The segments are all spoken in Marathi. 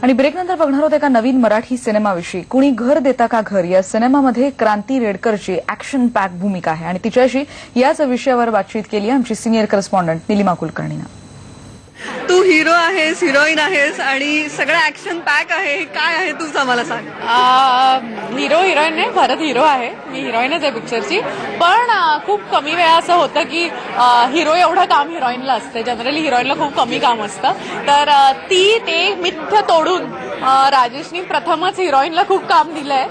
आणि ब्रेकनंतर बघणार आहोत एका नवीन मराठी सिनेमाविषयी. कुणी घर देता का घर या सिनेमामध्ये क्रांती रेडकरची ऍक्शन पॅक भूमिका आहे आणि तिच्याशी याच विषयावर बातचीत केली आहे आमची सिनियर करस्पॉन्डंट निलिमा कुलकर्णीनं. तू हिरो आहेस, हिरोईन आहेस आणि सगळं ऍक्शन पॅक आहे. काय आहे तुझं आम्हाला सांग. हिरो हिरोईन नाही, भरत हिरो आहे, मी हिरोईनच आहे पिक्चरची. पण खूप कमी वेळा असं होतं की हिरो एवढं काम हिरोईनला असतं. जनरली हिरोईनला खूप कमी काम असतं. तर ते मिथ्य तोडून राजेशनी प्रथमच हिरोईनला खूप काम दिलंय.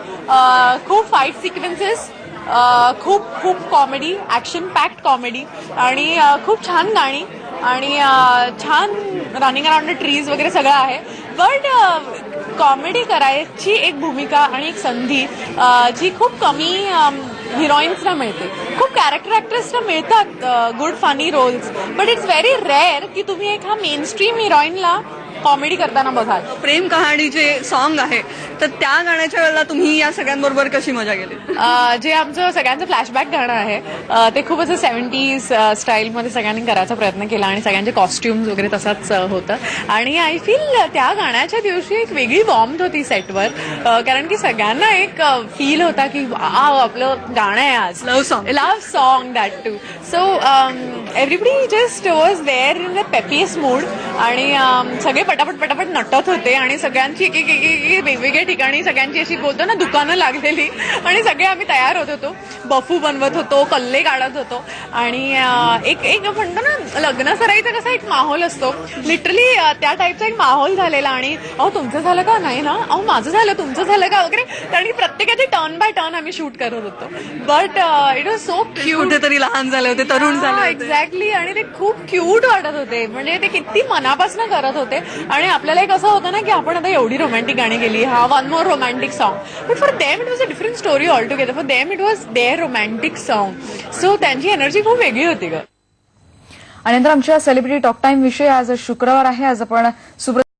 खूप फाईट सिक्वेन्सेस, खूप खूप कॉमेडी, ऍक्शन पॅक्ड कॉमेडी आणि खूप छान गाणी आणि छान रनिंग अराउंड द ट्रीज वगैरे सगळं आहे. बट कॉमेडी करायची एक भूमिका आणि एक संधी जी खूप कमी हिरोईन्सना मिळते. खूप कॅरेक्टर ऍक्टर्सना मिळतात good funny roles, but it's very rare की तुम्ही एक मेन स्ट्रीम हिरोईनला कॉमेडी करताना बघाल. प्रेम कहाणी जे सॉन्ग आहे तर त्या गाण्याच्या वेळेला तुम्ही या सगळ्यांबरोबर कशी मजा केली? जे आमचं सगळ्यांचं फ्लॅशबॅक गाणं आहे ते खूप असं 70s स्टाईलमध्ये सगळ्यांनी करायचा प्रयत्न केला आणि सगळ्यांचे कॉस्ट्युम्स वगैरे तसाच होतं. आणि आय फील त्या गाण्याच्या दिवशी एक वेगळी वॉर्मथ होती सेटवर, कारण की सगळ्यांना एक फील होता की आपलं गाणं आहे आज, love song that too. So everybody just was there in the peppiest mood आणि सगळे पटापट नटत होते आणि सगळ्यांची एक वेगवेगळ्या ठिकाणी सगळ्यांची अशी बोलतो ना दुकानं लागलेली आणि सगळे आम्ही तयार होत होतो, बफू बनवत होतो, कल्ले काढत होतो आणि एक म्हणतो ना लग्न सराईचा कसा एक माहोल असतो, लिटरली त्या टाईपचा एक माहोल झालेला. आणि अहो तुमचं झालं का, नाही ना, अहो माझं झालं, तुमचं झालं का वगैरे. कारण की प्रत्येकाची टर्न बाय टर्न आम्ही शूट करत होतो. But it was so cute. कुठेतरी लहान झाले होते, तरुण झाले. एक्झॅक्टली. आणि ते खूप क्यूट वाटत होते, म्हणजे ते किती मनापासून करत होते. आणि आपल्याला एक असं होतं ना की आपण आता एवढी रोमॅन्टिक गाणी गेली, one more romantic song. But for them it was a different story altogether. For them it was their romantic song. So त्यांची एनर्जी खूप वेगळी होती ग. आणि नंतर आमच्या सेलिब्रिटी टॉक टाइम विषयी आज शुक्रवार आहे. आज आपण